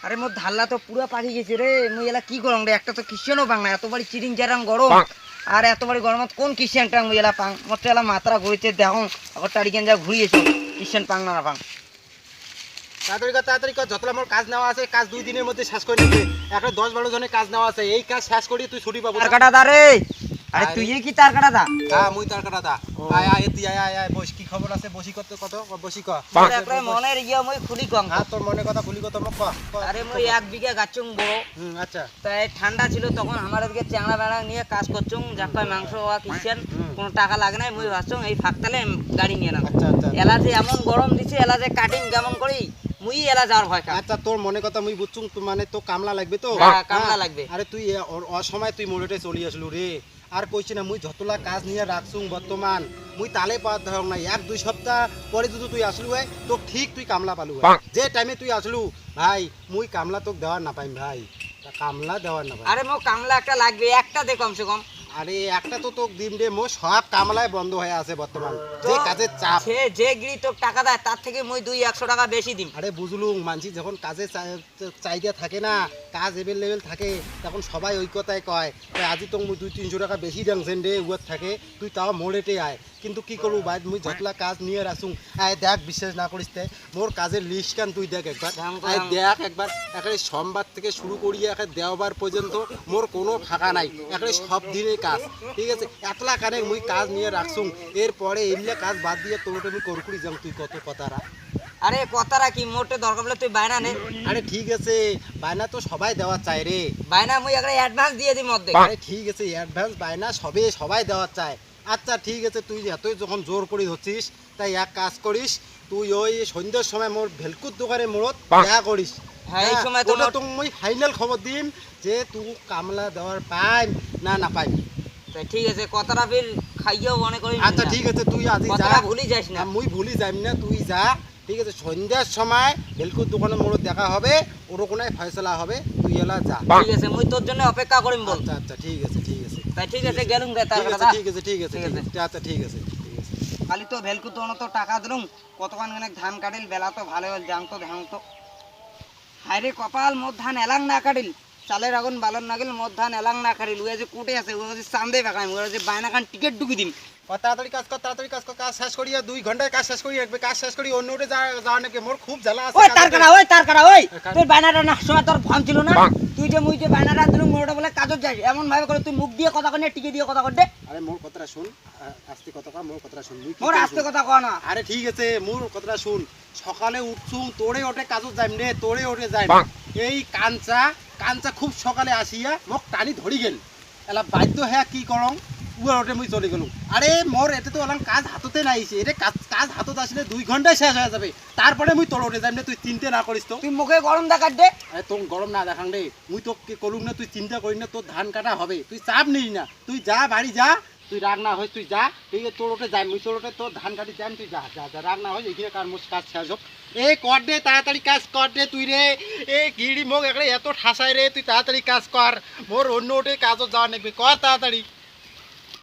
আরে মোর ধাল্লা তো পুরা পাকি গেছে রে, মুই এলা কি করং রে? একটা তো কিষেনও পাং না, এত বাড়ি চিরিং চারাং গরম, আর এত বাড়ি গরমত কোন কিষেনটা মুই এলা পাং? মোর তো এলা মাত্রা ঘুরেছে দেখো, আবার টাড়িকেন যা ঘুরিয়েছো, কিষেন পাং না পাং। তাড়াতাড়ি কর যতলা মোর কাজ নেওয়া আছে, কাজ 2 দিনের মধ্যে শেষ করে নিতে। একটা 10-12 জনের কাজ নেওয়া আছে, এই কাজ শেষ করি তুই ছুটি পাবো। তার কাটা দা রে, আরে তুই কি তার কাটা দা? হ্যাঁ মুই তার কাটা দা। আয় আয় এতি আয় বস, কি খবর আছে? বসি কত বসি ক। মোর একটা মনের ইয়া মুই খুলি কং। হ্যাঁ তোর মনে কথা খুলি কত মোক ক। আরে মুই 1 বিঘা গাছুং বড়, আচ্ছা। তাই ঠান্ডা ছিল তখন আমার দিকে চ্যাংড়া বেড়া নিয়ে কাজ করছুং, জাপাই মাংস হওয়া কিষেন, কোনো টাকা লাগে নাই, মুই ভাবছুং এই ফাঁকতালে গাড়ি নিয়ে নাম। আচ্ছা আচ্ছা। এলা যে এমন গরম দিছে, এলা যে কাটিং কেমন করি মুই এলা যাওয়ার ভয় খা। আচ্ছা তোর মনে কথা মুই বুঝছুং, মানে তো কামলা লাগবে তো? হ্যাঁ কামলা লাগবে। আরে তুই অসময় তুই মোড়েটে চলি আসলু রে। আর কইছি না মুই যতলা কাজ নিয়ে রাখছুং বর্তমান, মুই তালে পাওয়ার ধরং না। 1-2 সপ্তাহ পরে যদি তুই আসলু হয় তো ঠিক তুই কামলা পালু হয়। যে টাইমে তুই আসলু ভাই, মুই কামলা তোকে দেওয়ার না পাইম ভাই, কামলা দেওয়ার না পাইম। আরে মো কামলা একটা লাগবে, একটা দে কমসে কম। আরে একটা তো তোকে দিম রে, মোর সব কামলায় বন্ধ হয়ে আছে বর্তমান, যে কাজের চাপ। সে যে গিরি তোকে টাকা দেয় তার থেকে মুই 200 টাকা বেশি দিম। আরে বুঝলুম, মানসি যখন কাজে চাহিদা থাকে না, কাজ এভেলেবেল থাকে, তখন সবাই ওই কথাই কয় আজি তো মুই 200-300 টাকা বেশি দাংছেন রে উয়ার থাকে, তুই তাও মোড়েটে আয়। কিন্তু কি করবো ভাই, মুই যতলা কাজ নিয়ে রাখুন। আয় দেখ, বিশ্বাস না করিস তাই মোর কাজের লিস্ট কান তুই দেখ একবার। আয় দেখ একবার, একেবারে সোমবার থেকে শুরু করিয়ে একেবারে দেওবার পর্যন্ত মোর কোনো ফাঁকা নাই, একেবারে সব দিনে কাজ। ঠিক আছে, এতলা কানে মুই কাজ নিয়ে রাখছুন, এরপরে এলে কাজ বাদ দিয়ে তোরটা আমি করকুড়ি যাম। তুই কত কথারা। আরে কথারা কি, মোটে দরকার পড়লে তুই বায়না নে। আরে ঠিক আছে, বায়না তো সবাই দেওয়া চায় রে। বায়না মুই একটা অ্যাডভান্স দিয়ে দিই মধ্যে। আরে ঠিক আছে, অ্যাডভান্স বায়না সবাই দেওয়া চায়। আচ্ছা ঠিক আছে, তুই এতই যখন জোর করে ধরছিস, তাই এক কাজ করিস, তুই ওই সন্ধ্যার সময় মোর ভেলকুর দোকানে মোড়ত দেখা করিস। হ্যাঁ এই সময় তো তুমি ফাইনাল খবর দিম যে তুই কামলা দেওয়ার পাইম না পাইম। তাই ঠিক আছে, কথাটা ফির খাইয়েও মনে করি। আচ্ছা ঠিক আছে, তুই আজ যা, কথাটা ভুলি যাস না। মুই ভুলি যাইম না, তুই যা। ঠিক আছে, সন্ধ্যার সময় ভেলকুর দোকানে মোড়ত দেখা হবে, ওরকোনায় ফয়সলা হবে, তুই এলা যা। ঠিক আছে, মুই তোর জন্য অপেক্ষা করিম বল। আচ্ছা আচ্ছা ঠিক আছে ঠিক আছে। তাই ঠিক আছে, গেলুম রে তার কথা। ঠিক আছে ঠিক আছে আচ্ছা ঠিক আছে ঠিক আছে। খালি তো ভেলকু তো তো টাকা দিলুম, কতক্ষণ খানে ধান কাটিল, বেলা তো ভালো হল, জানতো ধান তো হাইরে কপাল, মোর ধান এলাং না কাটিল, চালের আগুন বালন না গেল, মোর ধান এলাং না কাটিল। ওই যে কোটে আছে, ওই যে চান্দে বেকাম, ওই যে বায়না খান টিকিট ঢুকি দিম। তাড়াতাড়ি কাজ কর, তাড়াতাড়ি কাজ কর, কাজ শেষ করিয়া 2 ঘন্টায় কাজ শেষ করি রাখবে, কাজ শেষ করি অন্য উঠে যাওয়া নাকি। মোর খুব জ্বালা আছে। ওই তার কাটা ওই তুই বায়নাটা না সময় তোর ফোন ছিল না, তুই যে মুই যে বায়নাটা দিলুম মোরটা বলে কাজত যাই, এমন ভাবে করে তুই মুখ দিয়ে কথা কনে, টিকে দিয়ে কথা কর। আরে মোর কথাটা শুন, আস্তে কথা কর, মোর কথাটা শুন। মোর আস্তে কথা কয় না। আরে ঠিক আছে, মোর কথাটা শুন। সকালে উঠছুম, তোরে ওঠে কাজত যাইম রে, তোরে ওঠে যাইম। এই কাঞ্চা খুব সকালে আসিয়া মোক টানি ধরি গেল, এলা বাধ্য হ্যাঁ কি করং, উয়ার ওঠে মুই চলে গেলুম। আরে মোর এটা তো এলাম কাজ হাততে নাইছে, এটা কাজ হাতত আসলে 2 ঘন্টায় শেষ হয়ে যাবে, তারপরে মুই তোর ওঠে যাইম রে। তুই চিন্তা না করিস তো। তুই মুখে গরম দেখার দে। আরে তোর গরম না দেখাং রে, মুই তোকে কলুম না, তুই চিন্তা করিস না, তোর ধান কাটা হবে, তুই চাপ নিস না, তুই যা বাড়ি যা, তুই রাগ না হয় তুই যা। ঠিক আছে, তোর ওঠে যাই, মুই তোর ওঠে তোর ধান কাটি যাই, তুই যা যা যা, রাগ না হয় এইখানে কাজ শেষ হোক। এই কর দে, তাড়াতাড়ি কাজ কর দে তুই রে। এই গিড়ি মোক এত ঠাসাই রে, তুই তাড়াতাড়ি কাজ কর, মোর অন্য ওঠে কাজত যাওয়া নাকবে, কর তাড়াতাড়ি।